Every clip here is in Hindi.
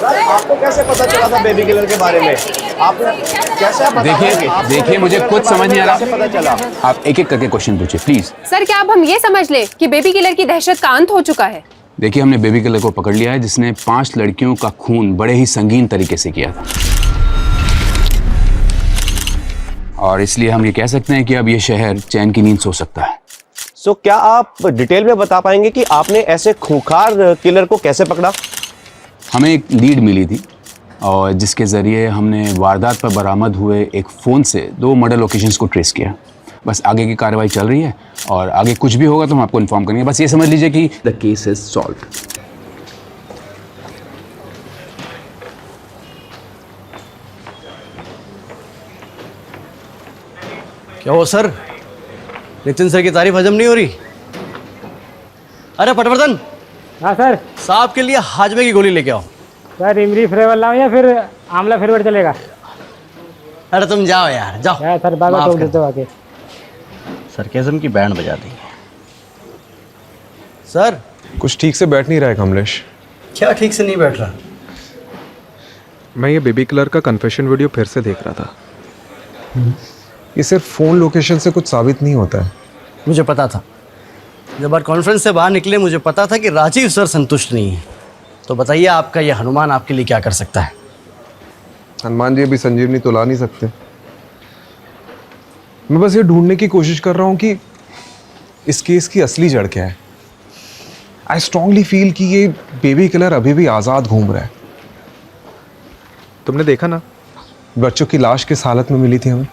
आपको कैसे पता चला था बेबी किलर के बारे में? आपने कैसे देखिए मुझे कुछ समझ नहीं आ रहा। पता चला? आप एक एक करके क्वेश्चन पूछिए प्लीज। सर क्या अब हम ये समझ लें कि बेबी किलर की दहशत का अंत हो चुका है? देखिए हमने बेबी किलर को पकड़ लिया है जिसने 5 लड़कियों का खून बड़े ही संगीन तरीके से किया था, और इसलिए हम ये कह सकते हैं कि अब ये शहर चैन की नींद सो सकता है। सो क्या आप डिटेल में बता पाएंगे कि आपने ऐसे खूंखार किलर को कैसे पकड़ा? हमें एक लीड मिली थी और जिसके ज़रिए हमने वारदात पर बरामद हुए एक फ़ोन से 2 मर्डर लोकेशंस को ट्रेस किया। बस आगे की कार्रवाई चल रही है और आगे कुछ भी होगा तो हम आपको इन्फॉर्म करेंगे। बस ये समझ लीजिए कि द केस इज सॉल्व्ड। क्या हो सर, नितिन सर की तारीफ हजम नहीं हो रही? अरे पटवर्धन। हाँ सर। साहब के लिए हाजमे की गोली लेके आओ। सर इमली फ्लेवर लाओ या फिर आंवला फ्लेवर चलेगा? अरे तुम जाओ यार, जाओ। यार सर बाबा माफ टोक कर देते हो आके। सरकेज़म की बैंड बजा दी सर। कुछ ठीक से बैठ नहीं रहा है कमलेश। क्या ठीक से नहीं बैठ रहा? मैं ये बेबी किलर का कन्फेशन वीडियो फिर से देख रहा था। ये सिर्फ फोन लोकेशन से कुछ साबित नहीं होता है। मुझे पता था, जब बार कॉन्फ्रेंस से बाहर निकले मुझे पता था कि राजीव सर संतुष्ट नहीं है। तो बताइए आपका ये हनुमान आपके लिए क्या कर सकता है? हनुमान जी अभी संजीवनी तो ला नहीं सकते। मैं बस ये ढूंढने की कोशिश कर रहा हूँ कि इस केस की असली जड़ क्या है। आई स्ट्रांगली फील कि ये बेबी किलर अभी भी आज़ाद घूम रहा है। तुमने देखा ना, बच्चों की लाश किस हालत में मिली थी हमें।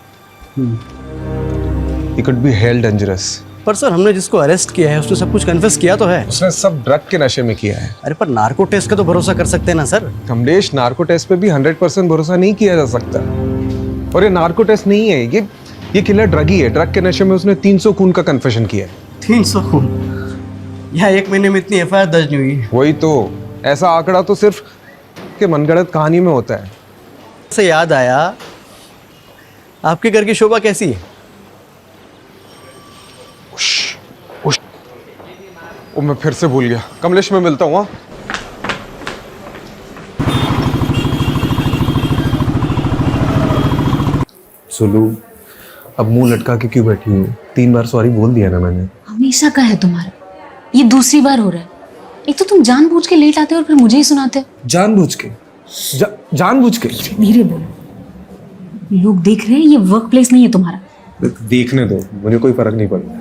He could be held dangerous। पर सर हमने जिसको अरेस्ट किया है उसने सब कुछ कन्फेस किया तो है। उसने सब ड्रग के नशे में किया है। अरे पर नार्को टेस्ट का तो भरोसा कर सकते हैं ना सर। कमलेश, नार्को टेस्ट पे भी 100% भरोसा नहीं किया जा सकता। और ये नार्को टेस्ट नहीं है, ये किलर ड्रगी है। ड्रग के नशे में उसने 300 खून का कन्फेशन किया है। 300 खून? यहाँ 1 महीने में इतनी FIR दर्ज नहीं हुई। वही तो, ऐसा आंकड़ा तो सिर्फ के मनगढ़ंत कहानी में होता है। से याद आया, आपके घर की शोभा कैसी है? ओ मैं फिर से भूल गया। कमलेश मैं मिलता हूँ। सुलू, अब मुंह लटका के क्यों बैठी हूँ? 3 बार सॉरी बोल दिया ना मैंने। हमेशा का है तुम्हारा, ये दूसरी बार हो रहा है। एक तो तुम जानबूझ के लेट आते हो और फिर मुझे ही सुनाते हो। जानबूझ के? जानबूझ के? धीरे बोलो, लोग देख रहे हैं। ये वर्क प्लेस नहीं है तुम्हारा। देखने दो, मुझे कोई फर्क नहीं पड़ता।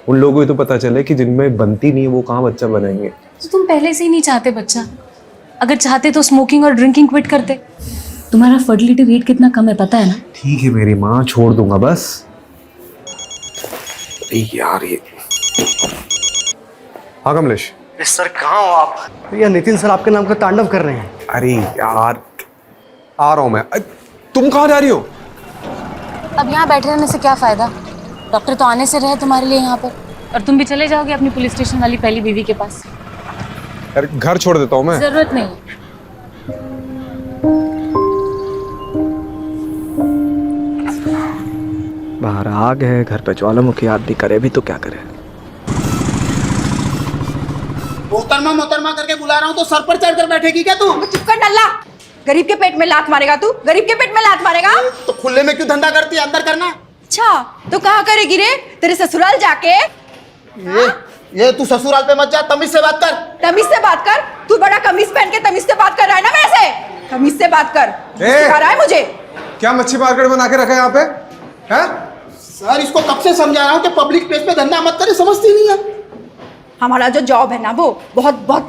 उन लोगों को तो पता चले कि जिनमें बनती नहीं है वो कहाँ बच्चा बनाएंगे। तो तुम पहले से ही नहीं चाहते बच्चा। अगर चाहते तो स्मोकिंग और ड्रिंकिंग क्विट करते। तुम्हारा फर्टिलिटी रेट कितना कम है पता है ना? ठीक है मेरी माँ, छोड़ दूंगा बस। यार ये। हाँ कमलेश। सर कहाँ हो आप? भैया नितिन सर आपके नाम का तांडव कर रहे हैं। अरे यार, आ रहा हूँ मैं। तुम कहाँ जा रही हो? अब यहाँ बैठे रहने से क्या फायदा? डॉक्टर तो आने से रहे तुम्हारे लिए यहाँ पर, और तुम भी चले जाओगे अपनी पुलिस स्टेशन वाली पहली बीवी के पास। यार घर छोड़ देता हूँ मैं। जरूरत नहीं। बाहर आग है, घर पे ज्वालामुखी आदमी करे भी तो क्या करे। मोहतरमा करके बुला रहा हूँ तो सर पर चढ़ कर बैठेगी क्या तू? चुप कर नल्ला। गरीब के पेट में लात मारेगा तू? गरीब के पेट में लात मारेगा? तो खुले में क्यों धंधा करती है? अंदर करना। अच्छा तो कहाँ करेगी रे? तेरे ससुराल जाके? ये तू ससुराल पे मत जा, तमीज से बात कर। तमीज से बात कर? तू बड़ा कमीज पहन के तमीज से बात कर रहा है ना मेरे से? तमीज से बात कर। सिखा रहा है मुझे? क्या मच्छी मार्केट बना के रखा है यहाँ पे? हैं? सर इसको कब से समझा रहा हूँ कि पब्लिक प्लेस पे धंधा मत करे, समझती नहीं है। हमारा जो जॉब है ना वो बहुत बहुत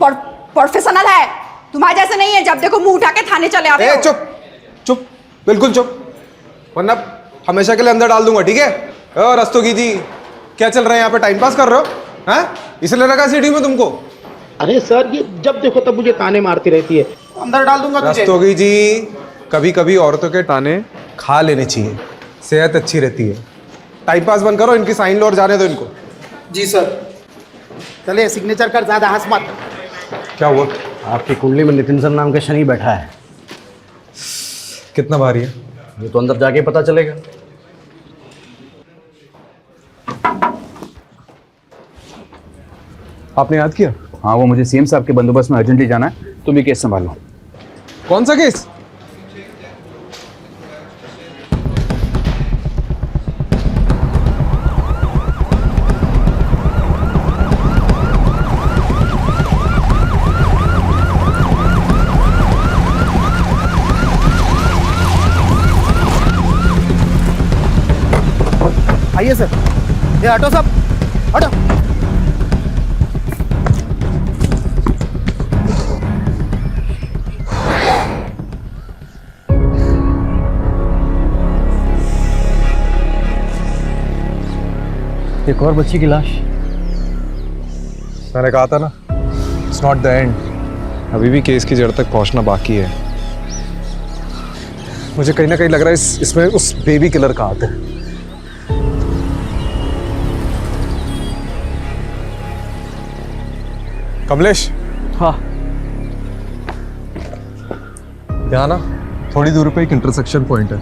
प्रोफेशनल है। तुम्हारे जैसे नहीं है, जब देखो मुंह उठा के थाने चले आते हो। चुप चुप, बिल्कुल चुप, वरना हमेशा के लिए अंदर डाल दूंगा, ठीक है? और रस्तोगी जी, क्या चल रहा है यहाँ पे? टाइम पास कर रहे हो? हैं? इसलिए रखा सीढ़ी में तुमको? अरे सर ये जब देखो तब मुझे ताने मारती रहती है। अंदर डाल दूंगा तुझे। रस्तोगी जी, कभी कभी औरतों के ताने खा लेने चाहिए, सेहत अच्छी रहती है। टाइम पास बंद करो, इनकी साइन लो और जाने दो इनको। जी सर। चले सिग्नेचर कर, ज्यादा हंस मत। क्या हुआ? आपकी कुंडली में नितिन सर नाम का शनि बैठा है। कितना भारी है? ये तो अंदर जाके पता चलेगा। आपने याद किया? हाँ, वो मुझे सीएम साहब के बंदोबस्त में अर्जेंटली जाना है, तुम ये केस संभालो। कौन सा केस? आइए सर। ये ऑटो साहब, ऑटो। एक और बच्ची की लाश। मैंने कहा था ना, इट्स नॉट द एंड। अभी भी केस की जड़ तक पहुंचना बाकी है। मुझे कहीं ना कहीं लग रहा है इसमें उस बेबी किलर का हाथ है। कमलेश। हाँ। यहाँ ना थोड़ी दूर पे एक इंटरसेक्शन पॉइंट है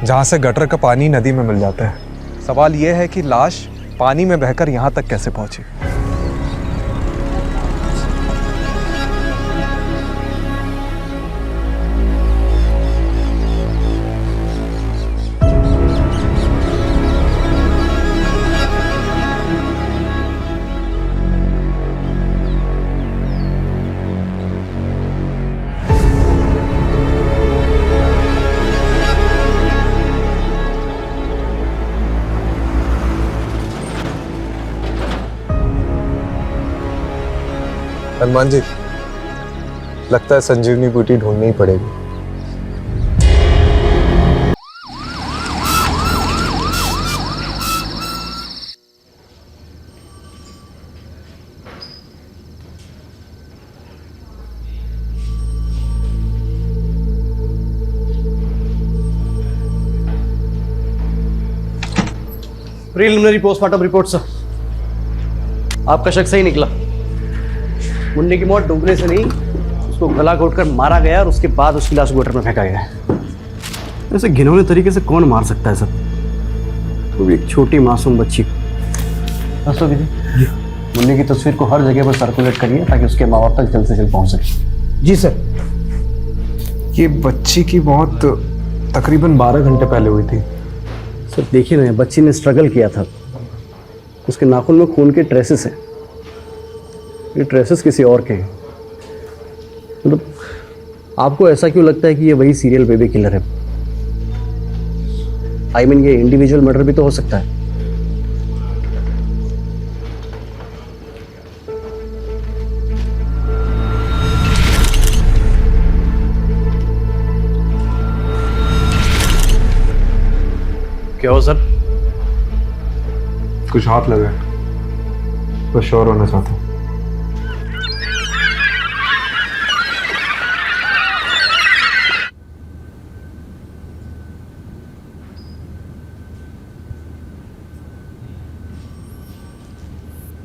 जहाँ से गटर का पानी नदी में मिल जाता है। सवाल यह है कि लाश पानी में बहकर यहाँ तक कैसे पहुंची। हनुमान जी, लगता है संजीवनी बूटी ढूंढनी ही पड़ेगी। Preliminary postmortem report sir. आपका शक सही निकला। मुन्नी की मौत डूबने से नहीं, उसको गला घोटकर मारा गया और उसके बाद उसकी लाश गटर में फेंका गया है। ऐसे घिनौने तरीके से कौन मार सकता है सर, वो भी एक छोटी मासूम बच्ची को। दीदी, मुन्नी की तस्वीर को हर जगह पर सर्कुलेट करिए ताकि उसके माँ बाप तक जल्द से जल्द पहुंच सके। जी सर। ये बच्ची की मौत तकरीबन 12 घंटे पहले हुई थी। सर देखिए ना, बच्ची ने स्ट्रगल किया था, उसके नाखून में खून के ट्रेसेस हैं। ये ट्रेसेस किसी और के हैं। मतलब आपको ऐसा क्यों लगता है कि ये वही सीरियल बेबी किलर है? आई मीन ये इंडिविजुअल मर्डर भी तो हो सकता है। क्या हो सर? कुछ हाथ लगा, बस श्योर होना चाहता हूँ।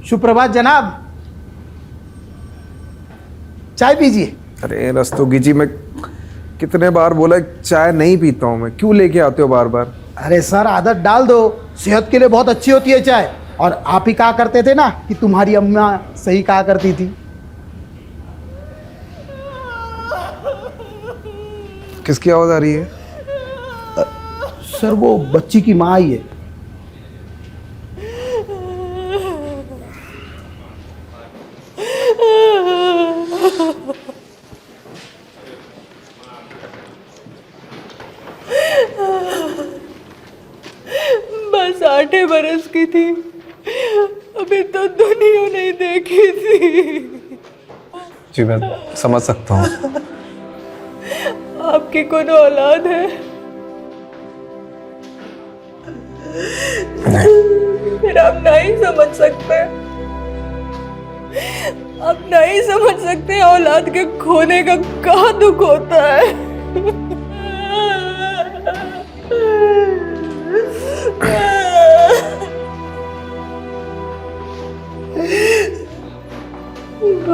सुप्रभात जनाब, चाय पीजिए। अरे रस्तोगी जी, मैं कितने बार बोला चाय नहीं पीता हूँ मैं, क्यों लेके आते हो बार बार? अरे सर, आदत डाल दो, सेहत के लिए बहुत अच्छी होती है चाय। और आप ही कहा करते थे ना कि तुम्हारी अम्मा सही कहा करती थी। किसकी आवाज आ रही है? सर वो बच्ची की माँ आई है। बस 8 बरस की थी, अभी तो दुनिया नहीं देखी थी। जी मैं समझ सकता हूँ। आपकी कौन औलाद है? फिर आप नहीं समझ सकते, आप नहीं समझ सकते औलाद के खोने का क्या दुख होता है।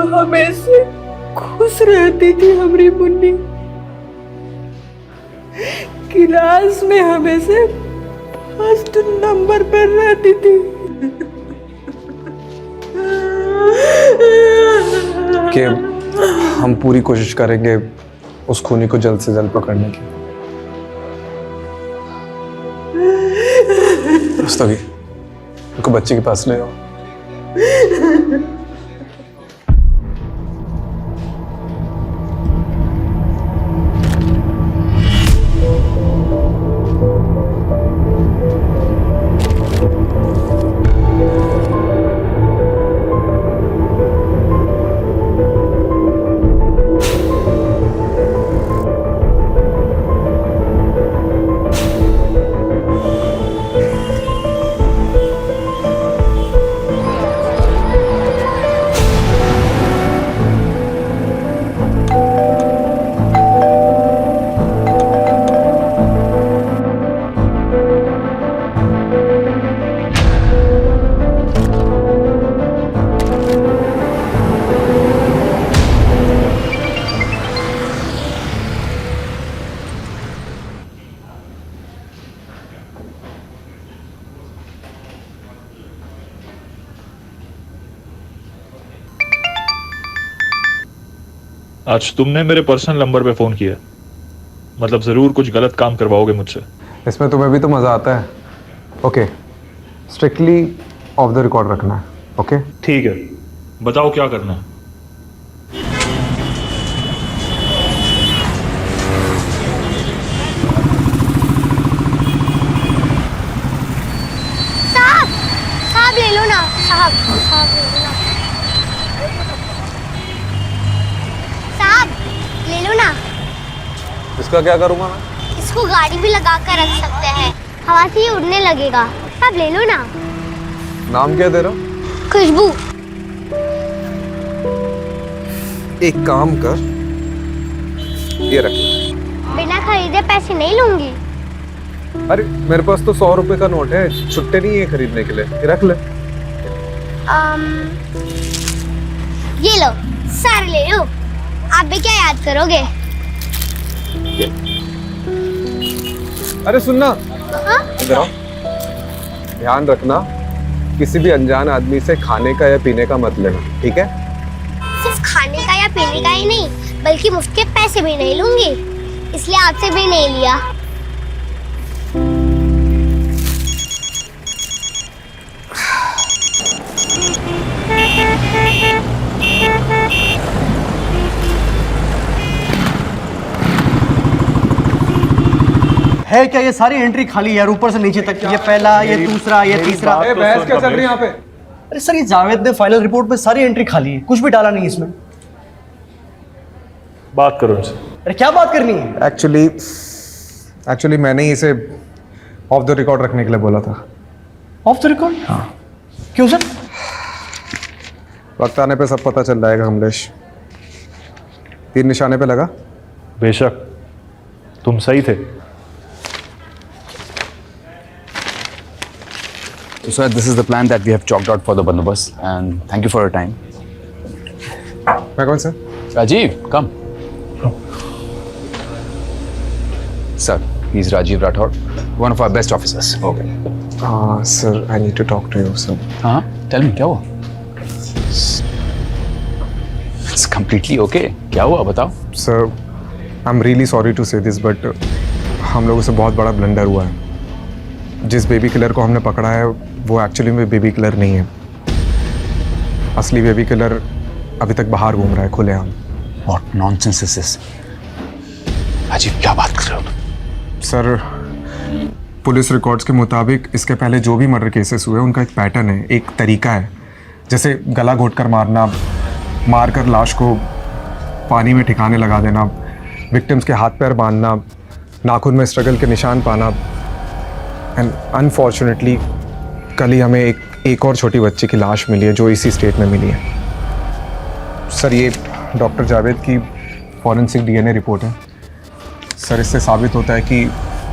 हमेशा खुश रहती थी हमारी मुन्नी, क्लास में हमेशा फर्स्ट नंबर पर रहती थी। कि हम पूरी कोशिश करेंगे उस खूनी को जल्द से जल्द पकड़ने की। रुस्तगी, उनको बच्चे के पास ले आओ। आज तुमने मेरे पर्सनल नंबर पे फोन किया, मतलब जरूर कुछ गलत काम करवाओगे मुझसे। इसमें तुम्हें भी तो मजा आता है। Okay, strictly of the record रखना है। ओके ठीक है, बताओ क्या करना है। साहब ले लो ना, साहब ले लो ना, साहब ले लो ना। इसका क्या करूंगा मैं? इसको गाड़ी भी लगा कर रख सकते हैं, हवा से ही उड़ने लगेगा। साहब ले लो ना। नाम क्या दे रहा हो? खुशबू। एक काम कर, ये रख। बिना खरीदे पैसे नहीं लूंगी। अरे मेरे पास तो 100 रुपए का नोट है, छुट्टे नहीं है खरीदने के लिए, ये रख ले। ये लो, सारे ले लो। आप भी क्या याद करोगे? अरे सुनना, हाँ? इधर आओ। ध्यान रखना, किसी भी अनजान आदमी से खाने का या पीने का मत लेना, ठीक है? सिर्फ खाने का या पीने का ही नहीं, बल्कि मुफ्त के पैसे भी नहीं लूंगी, इसलिए आपसे भी नहीं लिया। है क्या ये सारी एंट्री खाली है, ऊपर से नीचे तक? ये पहला, ये दूसरा, ये तीसरा। बहस क्या चल रही है यहाँ पे? अरे सर, ये जावेद ने फाइनल रिपोर्ट में सारी एंट्री खाली है, कुछ भी डाला नहीं इसमें। बात करो इनसे। अरे क्या बात करनी है? एक्चुअली मैंने ही इसे ऑफ द रिकॉर्ड रखने के लिए बोला था। Of the record? हाँ। क्यों सर? वक्त आने पे सब पता चल जाएगा कमलेश। तीर निशाने पे लगा? बेशक, तुम सही थे। So sir, this is the plan that we have chalked out for the bandobast, and thank you for your time. मैं कौन sir? Rajiv, come. Sir, he's Rajiv Rathod, one of our best officers. Okay. Sir, I need to talk to you, sir. हाँ, tell me क्या हुआ? It's completely okay. क्या हुआ बताओ? Sir, I'm really sorry to say this, but हम लोगों से बहुत बड़ा ब्लंडर हुआ है। जिस बेबी किलर को हमने पकड़ा है वो एक्चुअली में बेबी किलर नहीं है। असली बेबी किलर अभी तक बाहर घूम रहा है खुलेआम। What nonsense is this? Rajiv, क्या बात कर रहे हो? सर, पुलिस रिकॉर्ड्स के मुताबिक इसके पहले जो भी मर्डर केसेस हुए उनका एक पैटर्न है, एक तरीका है। जैसे गला घोंटकर मारना, मारकर लाश को पानी में ठिकाने लगा देना, विक्टिम्स के हाथ पैर बांधना, नाखून में स्ट्रगल के निशान पाना। एंड अनफॉर्चुनेटली कल ही हमें एक और छोटी बच्ची की लाश मिली है जो इसी स्टेट में मिली है। सर, ये डॉक्टर जावेद की फॉरेंसिक डीएनए रिपोर्ट है। सर, इससे साबित होता है कि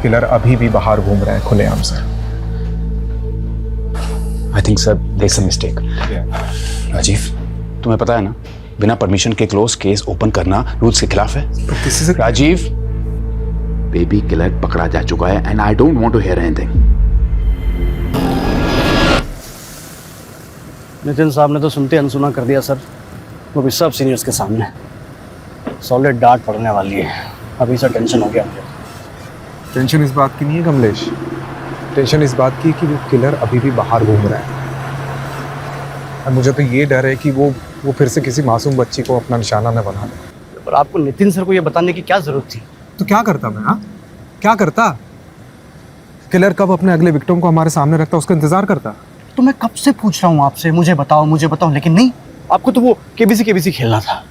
किलर अभी भी बाहर घूम रहा है खुलेआम। Sir, I think sir, there's a mistake. Rajiv, तुम्हें पता है ना, बिना परमिशन के क्लोज केस ओपन करना रूल्स के खिलाफ है। राजीव, बेबी किलर पकड़ा जा चुका है and I don't want to hear anything. Nitin साहब ने तो सुनते अनसुना कर दिया सर, वो भी सब सीनियर्स के सामने। सॉलिड डांट पड़ने वाली है। अभी से टेंशन हो गया मुझे। टेंशन इस बात की नहीं है कमलेश, टेंशन इस बात की कि वो किलर अभी भी बाहर घूम रहा है। और मुझे तो ये डर है कि वो फिर से किसी मासूम बच्ची को अपना निशाना न बना ले। पर आपको नितिन सर को ये बताने की क्या जरूरत थी? तो क्या करता मैं? हाँ, क्या करता? किलर कब अपने अगले विक्टिम को हमारे सामने रखता, उसका इंतजार करता। तो मैं कब से पूछ रहा हूँ आपसे, मुझे बताओ, लेकिन नहीं, आपको तो वो केबीसी खेलना था।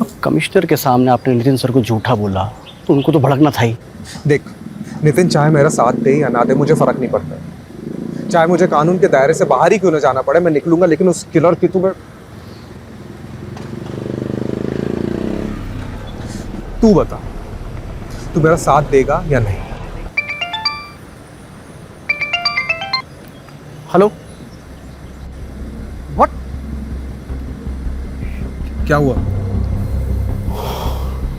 अब कमिश्नर के सामने आपने नितिन सर को झूठा बोला तो उनको तो भड़कना था ही। देख नितिन, चाहे मेरा साथ दे या ना दे मुझे फर्क नहीं पड़ता। चाहे मुझे कानून के दायरे से बाहर ही क्यों ना जाना पड़े, मैं निकलूंगा, लेकिन उस किलर की तू बता, तू मेरा साथ देगा या नहीं? Hello, what? क्या हुआ?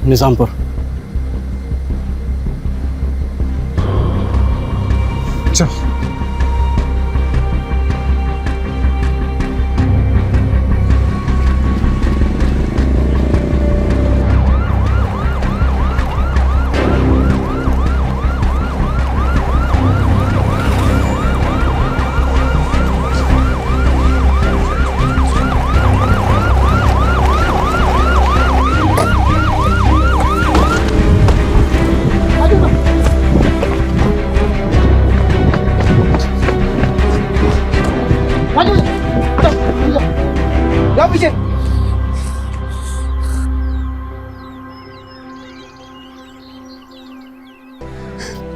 निजामपुर। चल।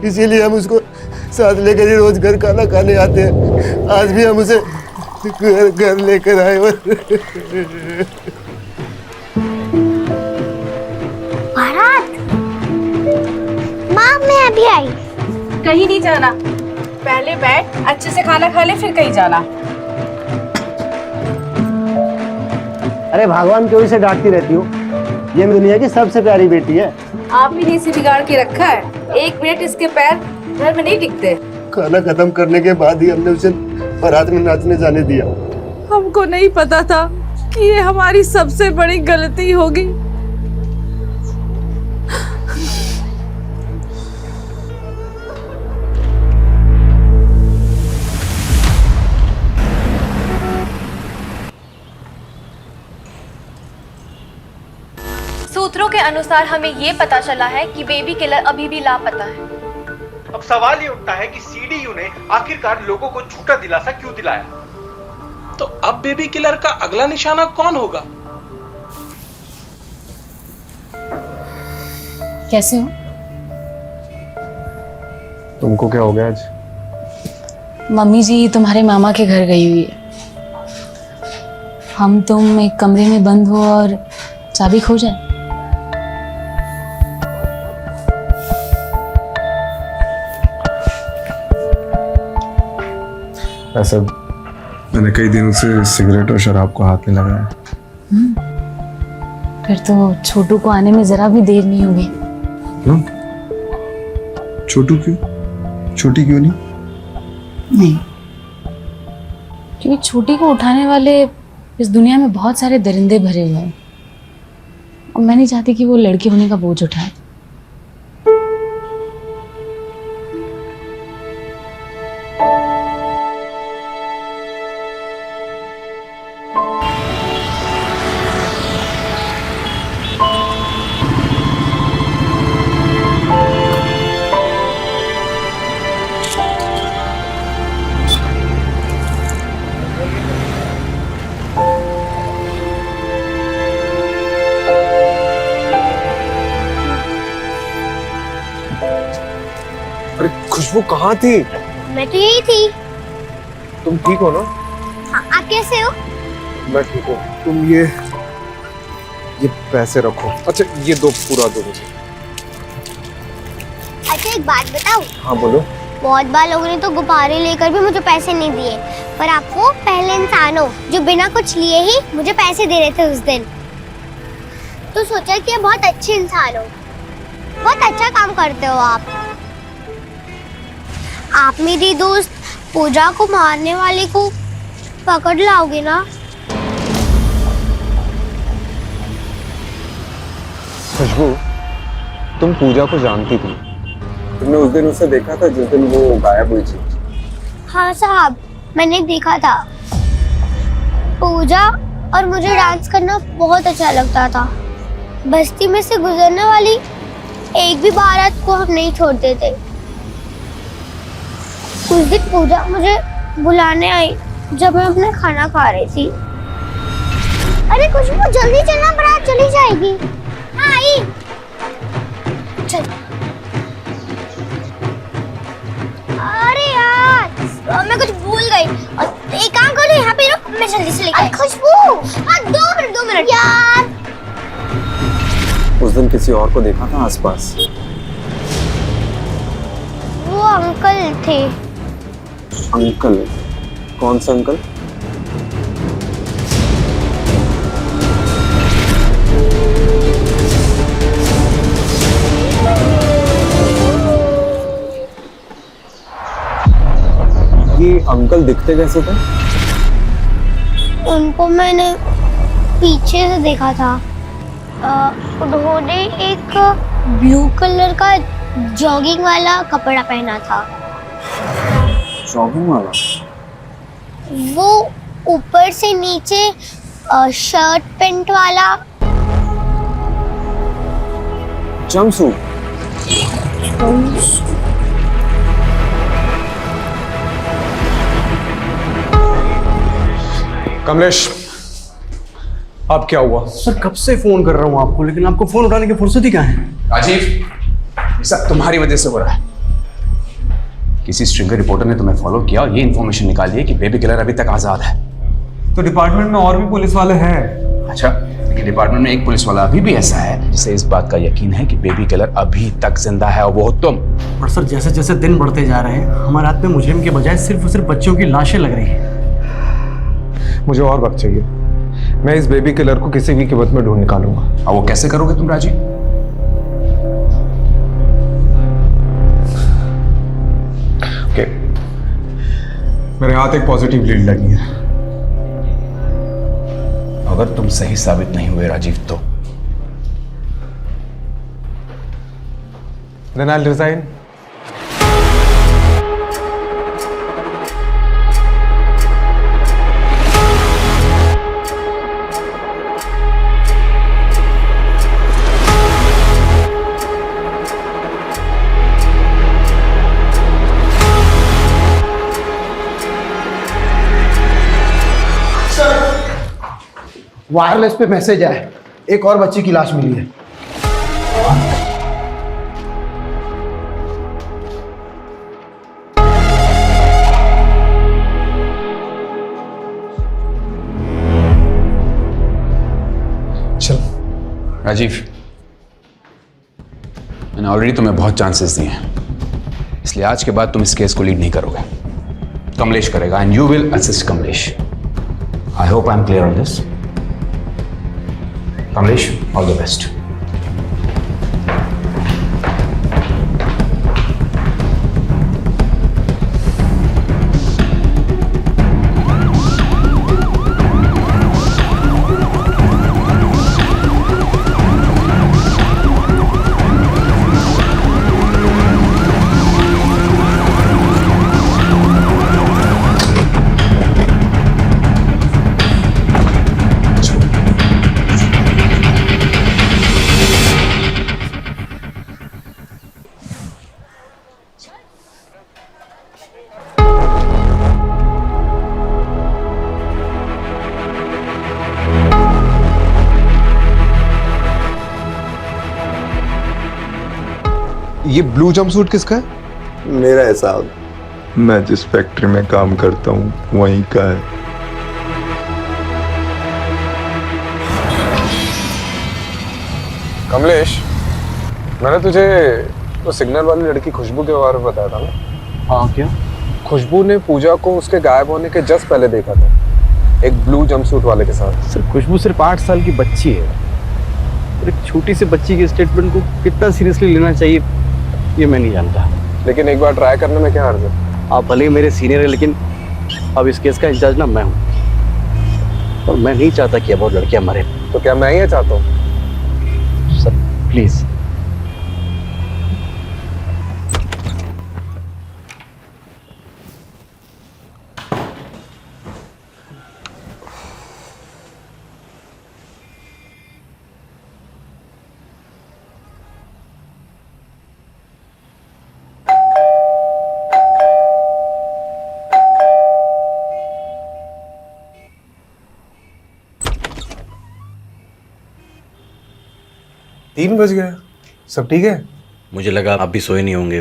इसीलिए हम उसको साथ लेकर ही रोज घर खाना खाने आते हैं। आज भी हम उसे घर लेकर आए। भारत, माँ मैं अभी आई। कहीं नहीं जाना, पहले बैठ, अच्छे से खाना खा ले, फिर कहीं जाना। अरे भगवान क्यों इसे डांटती रहती हो? ये दुनिया की सबसे प्यारी बेटी है। आप ही ने इसे बिगाड़ के रखा है। एक मिनट इसके पैर घर में नहीं टिकते। खाना खत्म करने के बाद ही हमने उसे बारात में नाचने जाने दिया। हमको नहीं पता था कि ये हमारी सबसे बड़ी गलती होगी। सूत्रों के अनुसार हमें ये पता चला है कि बेबी किलर अभी भी लापता है। अब सवाल ये उठता है कि सीडीयू ने आखिरकार लोगों को झूठा दिलासा क्यों दिलाया? तो अब बेबी किलर का अगला निशाना कौन होगा? कैसे हो? तुमको क्या हो गया आज? मम्मी जी तुम्हारे मामा के घर गई हुई है। हम तुम एक कमरे में बंद हो और चाबी खो जाए। ऐसा मैंने कई दिनों से सिगरेट और शराब को हाथ नहीं लगाया। फिर तो छोटू को आने में जरा भी देर नहीं होगी। क्यों? छोटू क्यों? छोटी क्यों नहीं? नहीं, क्योंकि छोटी को उठाने वाले इस दुनिया में बहुत सारे दरिंदे भरे हुए हैं और मैं नहीं चाहती कि वो लड़की होने का बोझ उठाए। अरे खुशबू कहाँ थी? मैं तो यही थी। तुम ठीक हो ना? हाँ, आप कैसे हो? मैं ठीक हूँ। तुम ये पैसे रखो। अच्छा ये दो, पूरा दो मुझे। अच्छा एक बात बताऊं? हाँ बोलो। बहुत बार लोगों ने तो गुब्बारे लेकर भी मुझे पैसे नहीं दिए, पर आप वो पहले इंसान हो जो बिना कुछ लिए ही मुझे पैसे दे रहे थे उस दिन। तो सोचा कि आप बहुत अच्छे इंसान हो, बहुत अच्छा काम करते हो आप मेरी दोस्त पूजा को मारने वाले को पकड़ लाओगे ना? खुशबू, तुम पूजा को जानती थी? तुमने उस दिन उसे देखा था जिस दिन वो गायब हुई थी? हाँ साहब, मैंने देखा था। पूजा और मुझे डांस करना बहुत अच्छा लगता था। बस्ती में से गुजरने वाली एक भी बारात को हम नहीं छोड़ते थे। उस दिन पूजा मुझे बुलाने आई जब मैं अपना खाना खा रही थी। अरे खुशबू, जल्दी चलना, बारात चली जाएगी। हाँ आई। चल। अरे यार, मैं कुछ भूल गई। एक काम करो, यहाँ पे रुक, मैं जल्दी से लेकर। खुशबू, हाँ 2 मिनट यार। उस दिन किसी और को देखा था आसपास? वो अंकल थे। अंकल? कौन सा अंकल? ये अंकल दिखते कैसे थे? उनको मैंने पीछे से देखा था। उन्होंने एक ब्लू कलर का जॉगिंग वाला कपड़ा पहना था। जॉगिंग वाला? वो ऊपर से नीचे शर्ट पैंट वाला। जंपसूट? कमलेश, अब क्या हुआ? सर कब से फोन कर रहा हूँ आपको, लेकिन आपको फोन उठाने की फुर्सत ही कहाँ है? राजीव, ये सब तुम्हारी वजह से हो रहा है। किसी स्ट्रिंगर रिपोर्टर ने तुम्हें फॉलो किया और ये इन्फॉर्मेशन निकाली है कि बेबी किलर अभी तक आजाद है। तो डिपार्टमेंट में और भी पुलिस वाले हैं। अच्छा, लेकिन डिपार्टमेंट में एक पुलिस वाला अभी भी ऐसा है जिसे इस बात का यकीन है कि बेबी किलर अभी तक जिंदा है, और वो हो तुम। पर सर जैसे जैसे दिन बढ़ते जा रहे हैं, हमारे हाथ में मुजरिम के बजाय सिर्फ और सिर्फ बच्चों की लाशें लग रही हैं। मुझे और वक्त चाहिए। मैं इस बेबी किलर को किसी भी कीमत में ढूंढ निकालूंगा। और वो कैसे करोगे तुम राजीव? ओके, मेरे हाथ एक पॉजिटिव लीड लगी है। अगर तुम सही साबित नहीं हुए राजीव तो Then I'll resign. वायरलेस पे मैसेज आया, एक और बच्ची की लाश मिली है। चल राजीव, मैंने ऑलरेडी तुम्हें बहुत चांसेस दिए हैं, इसलिए आज के बाद तुम इस केस को लीड नहीं करोगे। कमलेश करेगा, and you will assist Kamlesh. I hope I am clear on this. Kamlesh, all the best. ये ब्लू जंपसूट किसका है? मेरा है साहब, मैं जिस फैक्ट्री में काम करता हूँ वहीं का है। कमलेश, मैंने तुझे तो सिग्नल वाली लड़की खुशबू के बारे में बताया था ना? हाँ, क्या? खुशबू ने पूजा को उसके गायब होने के जस्ट पहले देखा था, एक ब्लू जंपसूट वाले के साथ। सर खुशबू सिर्फ 8 साल की बच्ची है, और एक छोटी सी बच्ची के स्टेटमेंट को कितना सीरियसली लेना चाहिए ये मैं नहीं जानता। लेकिन एक बार ट्राई करने में क्या हर्ज है? आप भले ही मेरे सीनियर है, लेकिन अब इस केस का इंचार्ज ना मैं हूँ, और मैं नहीं चाहता कि अब और लड़कियां मरे। तो क्या मैं ये चाहता हूँ? Sir please. तीन बज गया, सब ठीक है? मुझे लगा आप भी सोए नहीं होंगे।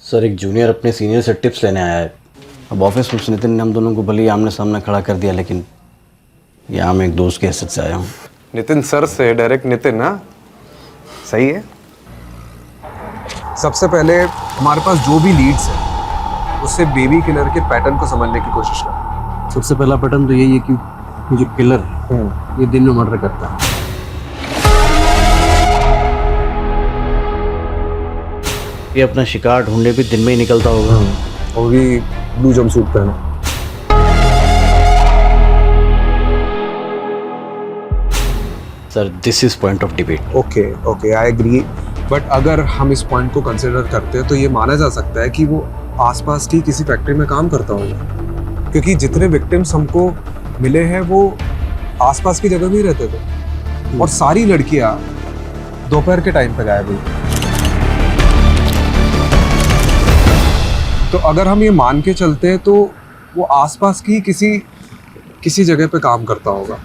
सर, एक जूनियर अपने सीनियर से टिप्स लेने आया है। अब ऑफिस में नितिन ने हम दोनों को भले ही आमने सामने खड़ा कर दिया, लेकिन यहाँ मैं एक दोस्त के हैसियत से आया हूँ। नितिन सर से डायरेक्ट नितिन ना, सही है। सबसे पहले हमारे पास जो भी लीड्स है उससे बेबी किलर के पैटर्न को समझने की कोशिश कर। सबसे पहला पैटर्न तो यही है कि ये जो किलर ये दिन में मर्डर करता है। ये अपना शिकार ढूंढने भी दिन में ही निकलता होगा, और भी ब्लू जंपसूट पहना। Sir, this is point of debate. Okay, I agree. But अगर हम इस पॉइंट को कंसिडर करते हैं तो ये माना जा सकता है कि वो आसपास की किसी फैक्ट्री में काम करता होगा, क्योंकि जितने विक्टिम्स हमको मिले हैं वो आसपास की जगह भी रहते थे, और सारी लड़कियां दोपहर के टाइम पे गायब हुई। तो अगर हम ये मान के चलते हैं तो वो आसपास की किसी जगह पे काम करता होगा,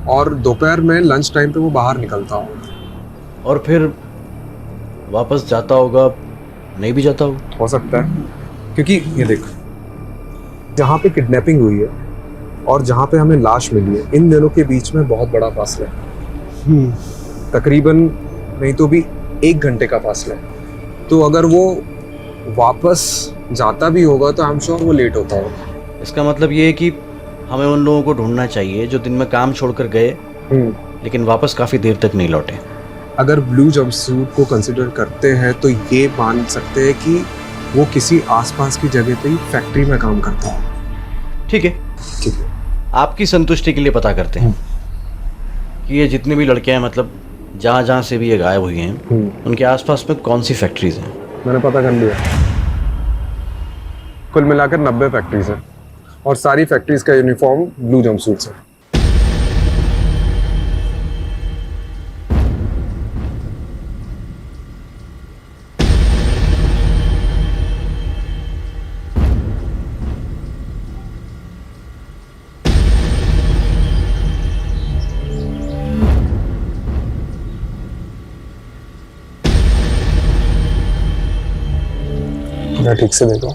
और दोपहर में लंच टाइम पे वो बाहर निकलता होगा, और फिर वापस जाता होगा, नहीं भी जाता हो सकता है। क्योंकि ये देख, जहाँ पे किडनैपिंग हुई है और जहाँ पे हमें लाश मिली है, इन दोनों के बीच में बहुत बड़ा फासला है। तकरीबन नहीं तो भी 1 घंटे का फासला है। तो अगर वो वापस जाता भी होगा तो आई एम श्योर वो लेट होता होगा। इसका मतलब ये है कि हमें उन लोगों को ढूंढना चाहिए जो दिन में काम छोड़कर गए लेकिन वापस काफ़ी देर तक नहीं लौटे। अगर ब्लू जंपसूट को कंसिडर करते हैं तो ये मान सकते हैं कि वो किसी आसपास की जगह पे ही फैक्ट्री में काम करता है। ठीक है, आपकी संतुष्टि के लिए पता करते हैं कि ये जितने भी लड़के हैं, मतलब जहाँ जहाँ से भी ये गायब हुई हैं, उनके आसपास में कौन सी फैक्ट्रीज हैं। मैंने पता कर लिया, कुल मिलाकर 90 फैक्ट्रीज हैं, और सारी फैक्ट्रीज का यूनिफॉर्म ब्लू जंपसूट्स है। ठीक से देखो।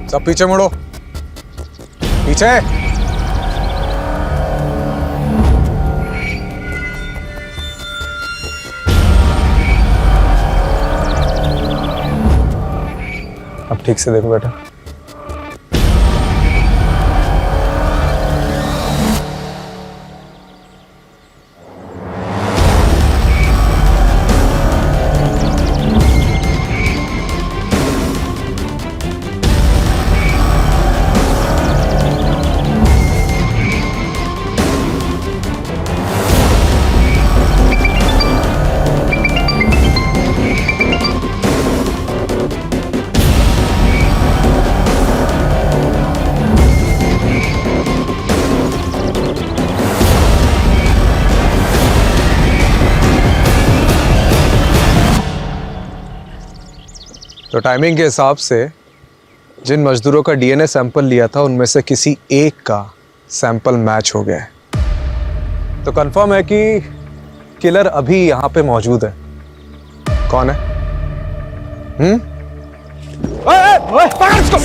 सब पीछे मुड़ो, पीछे। अब ठीक से देखो बेटा। तो टाइमिंग के हिसाब से जिन मजदूरों का डीएनए सैंपल लिया था उनमें से किसी एक का सैंपल मैच हो गया है। तो कंफर्म है कि किलर अभी यहाँ पे मौजूद है। कौन है? पकड़ इसको।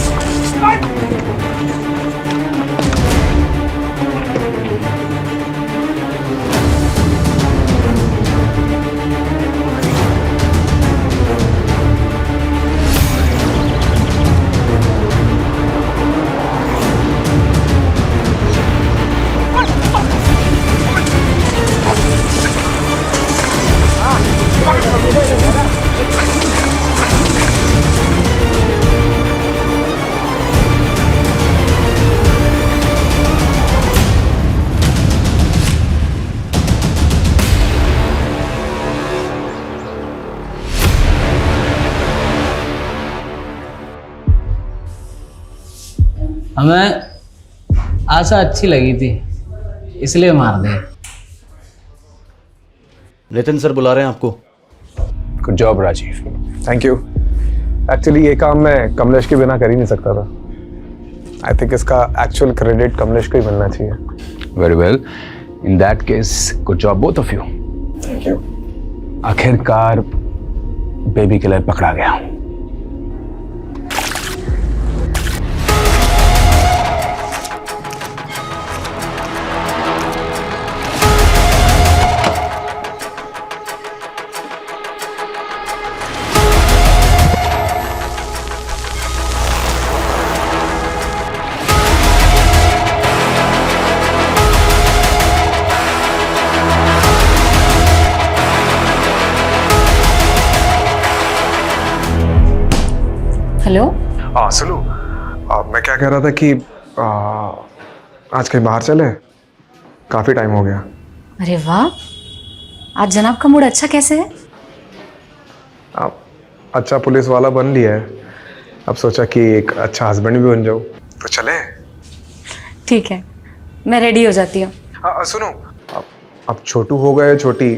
हमें आशा अच्छी लगी थी, इसलिए मार दे। नितिन सर बुला रहे हैं आपको। Good job Rajiv. Thank you. Actually ये काम मैं कमलेश के बिना कर ही नहीं सकता था। आई थिंक इसका एक्चुअल क्रेडिट कमलेश को ही मिलना चाहिए। Very well, in that case good job both of you. Thank you. आखिरकार बेबी किलर पकड़ा गया। हेलो। हाँ सुनो, मैं क्या कह रहा था कि आज कहीं बाहर चले, काफ़ी टाइम हो गया। अरे वाह, आज जनाब का मूड अच्छा कैसे है? अच्छा पुलिस वाला बन लिया है, अब सोचा कि एक अच्छा हस्बैंड भी बन जाऊँ, तो चले। ठीक है, मैं रेडी हो जाती हूँ। सुनो, अब छोटू हो गए छोटी,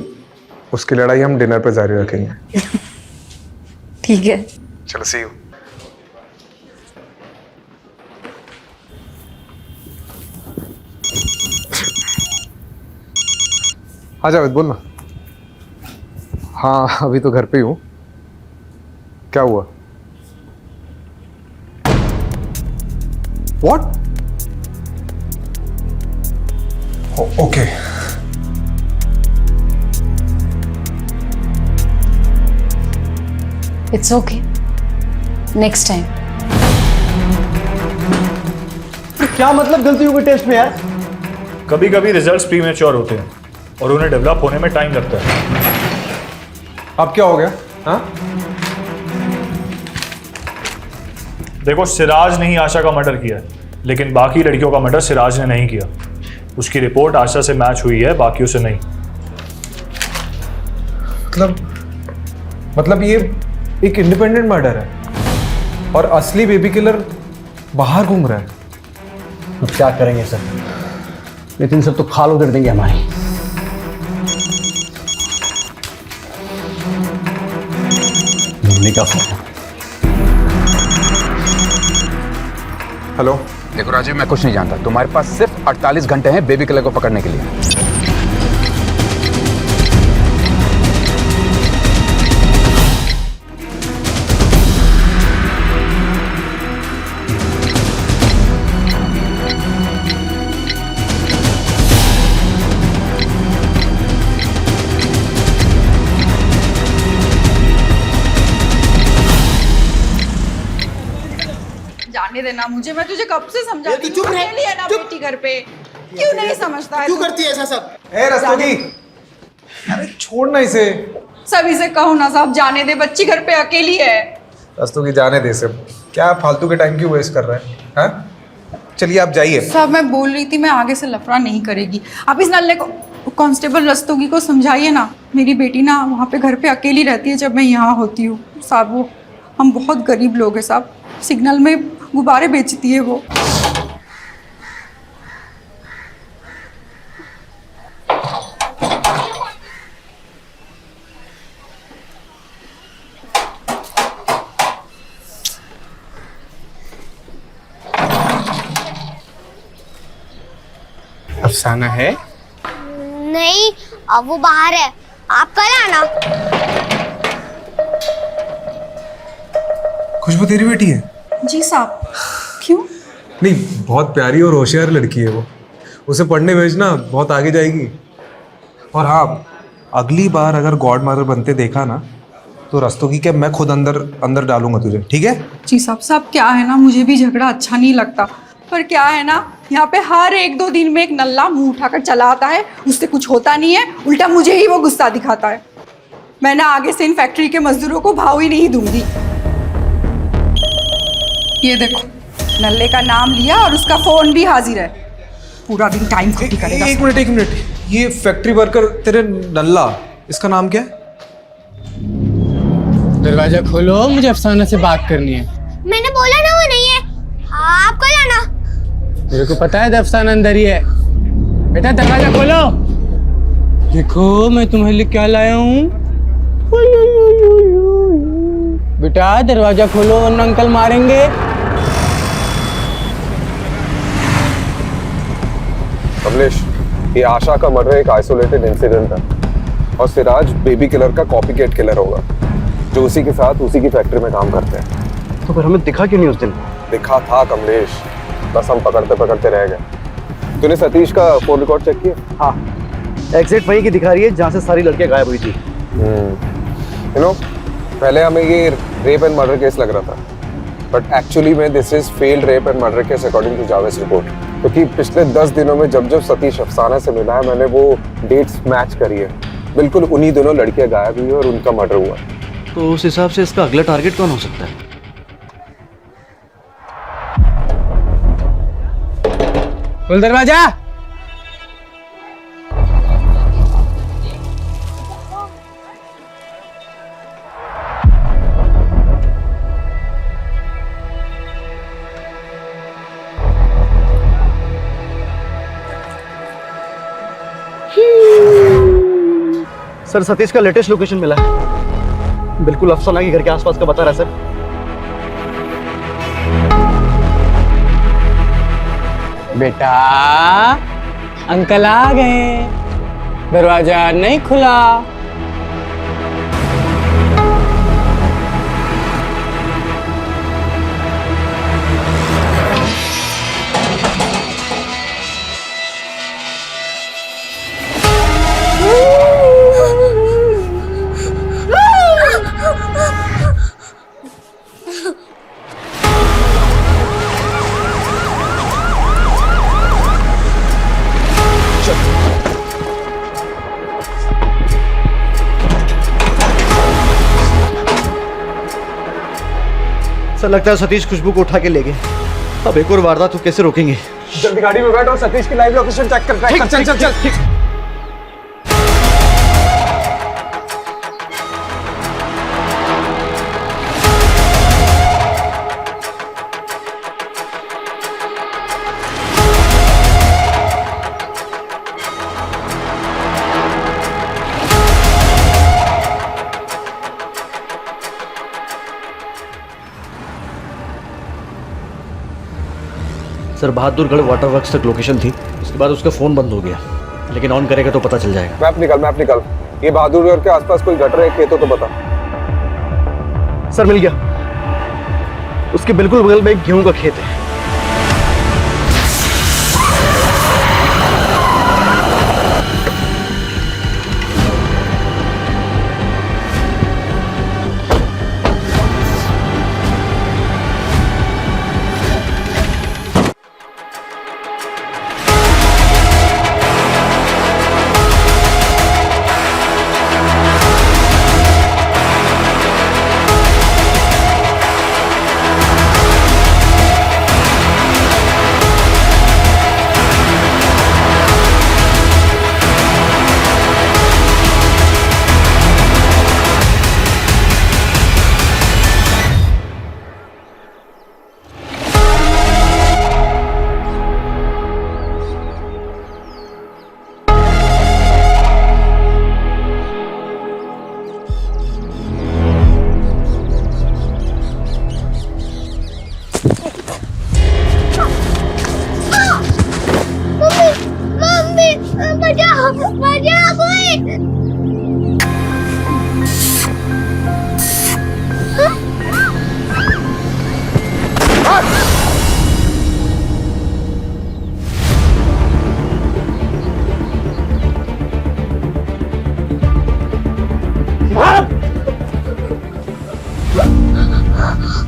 उसकी लड़ाई हम डिनर पे जारी रखेंगे। ठीक है, चलो सी यू। आ जावेद बोल ना। हाँ अभी तो घर पे ही हूँ। क्या हुआ? What? Okay. It's okay, next time. क्या मतलब गलती हो गई टेस्ट में यार? कभी कभी रिजल्ट्स प्रीमेच्योर होते हैं और उन्हें डेवलप होने में टाइम लगता है। अब क्या हो गया? हाँ? देखो, सिराज ने ही आशा का मर्डर किया है, लेकिन बाकी लड़कियों का मर्डर सिराज ने नहीं किया। उसकी रिपोर्ट आशा से मैच हुई है, बाकियों से नहीं। मतलब ये एक इंडिपेंडेंट मर्डर है और असली बेबी किलर बाहर घूम रहा है। अब क्या करेंगे सर? नितिन सर तो खाल उधर देंगे हमारी। का फोन। हेलो। देखो राजीव, मैं कुछ नहीं जानता। तुम्हारे पास सिर्फ 48 घंटे हैं बेबी किलर को पकड़ने के लिए। जाने देना मुझे, मैं तुझे कब से समझा रही हूं। अकेली है ना बेटी घर पे, क्यों नहीं समझता है? क्यों करती है ऐसा सब? ए रस्तोगी, अरे छोड़ना इसे। सभी से कहो ना साहब, जाने दे, बच्ची घर पे अकेली है। रस्तोगी जाने दे सब, क्या फालतू के टाइम क्यों वेस्ट कर रहे हैं? हाँ? चलिए आप जाइए। साहब मैं बोल रही थी, मैं आगे से लफड़ा नहीं करेगी। आप इस नल्ले को, कांस्टेबल रस्तोगी को समझाइए ना। मेरी बेटी ना वहाँ पे घर पे अकेली रहती है जब मैं यहाँ होती हूँ साहब। वो हम बहुत गरीब लोग हैं साहब, सिग्नल में गुब्बारे बेचती है वो। अफसाना है? नहीं, अब वो बाहर है, आप कल आना। खुशबू तेरी बेटी है? जी साहब। क्यों? नहीं, बहुत प्यारी और होशियार लड़की है वो, उसे पढ़ने भेजना, बहुत आगे जाएगी। और हाँ, अगली बार अगर गॉड मदर बनते देखा ना, तो रस्तोगी के मैं खुद अंदर डालूंगा तुझे, ठीक है? जी साहब। साहब क्या है ना, मुझे भी झगड़ा अच्छा नहीं लगता, पर क्या है ना, यहाँ पे हर 1-2 दिन में एक नल्ला मुंह उठाकर चला आता है, उससे कुछ होता नहीं है, उल्टा मुझे ही वो गुस्सा दिखाता है। मैं ना आगे से इन फैक्ट्री के मजदूरों को भाव ही नहीं दूंगी। ये देखो, नल्ले का नाम लिया और उसका फोन भी हाजिर है। पूरा दिन टाइम खोटी करेगा। एक मिनट, ये फैक्ट्री वर्कर तेरे नल्ला, इसका नाम क्या है? दरवाजा खोलो, मुझे अफसाना से बात करनी है। मैंने बोला ना वो नहीं है, आप कल आना। मेरे को पता है दफ्तार अंदर ही है। बेटा दरवाजा खोलो। देखो मैं तुम्हारे लिए क्या लाया हूँ। बेटा दरवाजा खोलो वरना अंकल मारेंगे। कमलेश, ये आशा का मर्डर एक आइसोलेटेड इंसिडेंट है और सिराज बेबी किलर का कॉपीकैट किलर होगा जो उसी के साथ उसी की फैक्ट्री में काम करते हैं। तो फिर हमें दिखा क्यों नहीं उस दिन? दिखा था कमलेश, बस हम पकड़ते पकड़ते रह गए। तूने सतीश का फोन रिकॉर्ड चेक किया? हाँ, एग्जैक्ट वहीं की दिखा रही है जहाँ से सारी लड़कियां गायब हुई थी। यू नो, पहले हमें ये रेप एंड मर्डर केस लग रहा था, बट एक्चुअली में this is failed rape and murder case according to जावेस रिपोर्ट। क्योंकि पिछले 10 दिनों में जब जब सतीश अफसाना से मिला है, मैंने वो डेट्स मैच करी है। बिल्कुल उन्हीं दोनों लड़कियां गायब हुई और उनका मर्डर हुआ। तो उस हिसाब से इसका अगला टारगेट कौन हो सकता है? खोल दरवाजा। सर, सतीश का लेटेस्ट लोकेशन मिला है। बिल्कुल अफसाना के घर के आसपास का बता रहा है सर। बेटा अंकल आ गए, दरवाजा नहीं खुला। सर, लगता है सतीश खुशबू को उठा के ले गए। अब एक और वारदात तो कैसे रोकेंगे? जल्दी गाड़ी में बैठ और सतीश की लाइव लोकेशन चेक कर। चल चल चल। सर, बहादुरगढ़ वाटर वर्क्स तक लोकेशन थी, उसके बाद उसका फोन बंद हो गया, लेकिन ऑन करेगा तो पता चल जाएगा। मैप निकाल। ये बहादुरगढ़ के आसपास कोई गटर है, खेत हो तो बता। सर, मिल गया। उसके बिल्कुल बगल में एक गेहूं का खेत है।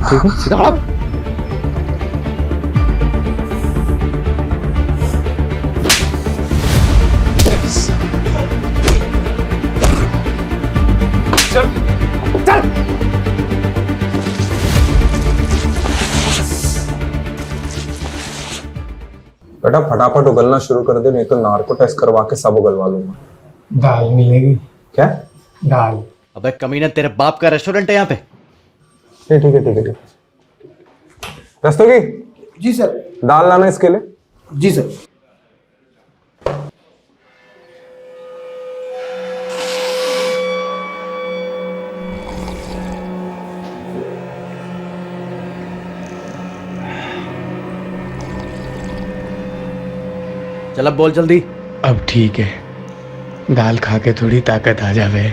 ठीक है, सीधा खड़ा। चल चल। बेटा फटाफट उगलना शुरू कर दे, नहीं तो नार्को टेस्ट करवा के सब उगलवा लूंगा। दाल मिलेगी क्या? दाल। अबे कमीना, तेरे बाप का रेस्टोरेंट है यहाँ पे? ठीक है। रस्तोगी जी सर। दाल लाना इसके लिए। जी सर। चल अब बोल जल्दी। अब ठीक है, दाल खा के थोड़ी ताकत आ जावे।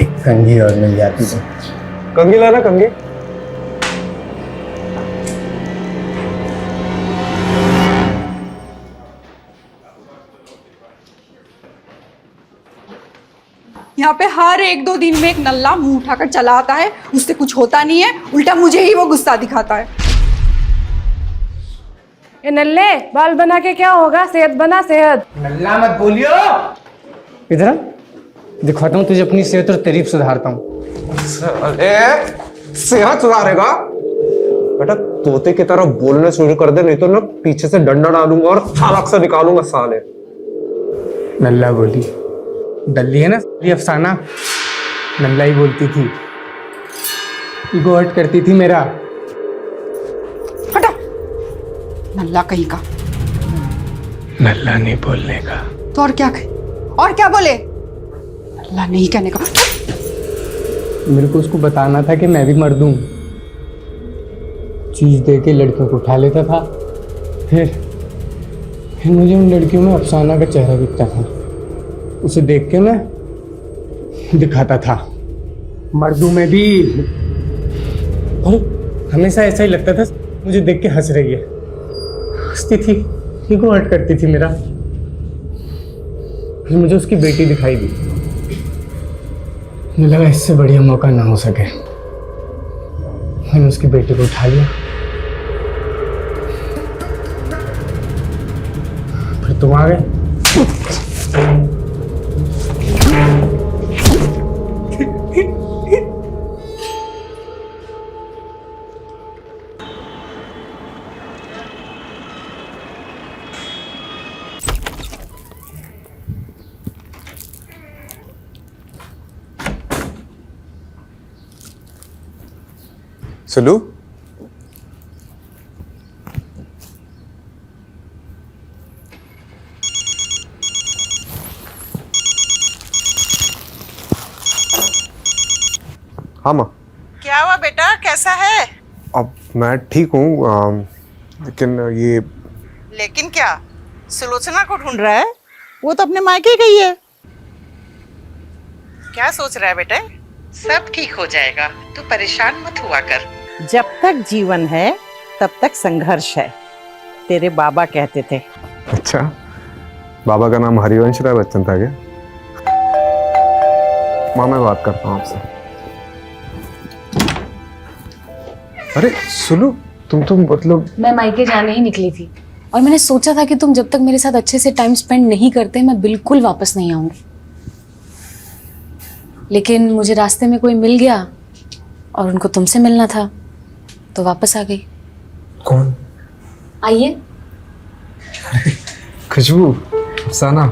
एक कंघी और मिल जाती तो। कंघी लाना, कंघी। यहाँ पे हर 1-2 दिन में एक नल्ला मुंह उठाकर चला आता है, उससे कुछ होता नहीं है, उल्टा मुझे ही वो गुस्सा दिखाता है। ये नल्ले बाल बना के क्या होगा, सेहत बना सेहत। नल्ला मत बोलियो। इधर आ, दिखाता हूँ तुझे अपनी सेहत और तारीफ सुधारता हूँ। सेहत सुधारेगा बेटा? तोते की तरह बोलने शुरू कर दे, नहीं तो ना पीछे से डंडा डालूंगा और सालक से निकालूंगा साले। नल्ला बोली, डल्ली है ना ये अफसाना, नल्ला ही बोलती थी, ईगो हर्ट करती थी मेरा। हटा, नल्ला कहीं का। नल्ला नहीं बोलने का तो और क्या कहे? और क्या बोले? नल्ला नहीं कहने का। मेरे को उसको बताना था कि मैं भी मर्द हूं। चीज दे के लड़कियों को उठा लेता था, फिर मुझे उन लड़कियों में अफसाना का चेहरा दिखता था, उसे देख के मैं दिखाता था मर्दों में भी। और हमेशा ऐसा ही लगता था मुझे देख के हंस रही है, हंसती थी, ईगो हर्ट करती थी मेरा। फिर मुझे उसकी बेटी दिखाई दी, मुझे लगा इससे बढ़िया मौका ना हो सके, मैंने उसकी बेटी को उठा लिया। फिर तुम आ गए। सुलू, हाँ माँ। क्या हुआ बेटा, कैसा है? अब मैं ठीक हूँ, लेकिन ये। लेकिन क्या? सुलोचना को ढूंढ रहा है? वो तो अपने मायके गई है। क्या सोच रहा है बेटे? सब ठीक हो जाएगा, तू परेशान मत हुआ कर। जब तक जीवन है तब तक संघर्ष है, तेरे बाबा कहते थे। अच्छा, बाबा का नाम हरिवंश राय बच्चन था क्या? माँ मैं बात करता हूँ आपसे। अरे सुलू, तुम तो मतलब। मैं मायके जाने ही निकली थी और मैंने सोचा था कि तुम जब तक मेरे साथ अच्छे से टाइम स्पेंड नहीं करते मैं बिल्कुल वापस नहीं आऊंगी, लेकिन मुझे रास्ते में कोई मिल गया और उनको तुमसे मिलना था तो वापस आ गई। कौन? आइए। खुशबू, अफसाना।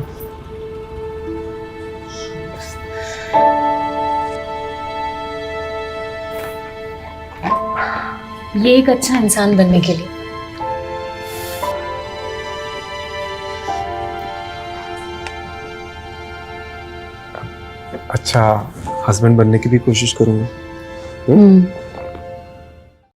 ये एक अच्छा इंसान बनने के लिए। अच्छा हस्बैंड बनने की भी कोशिश करूंगा।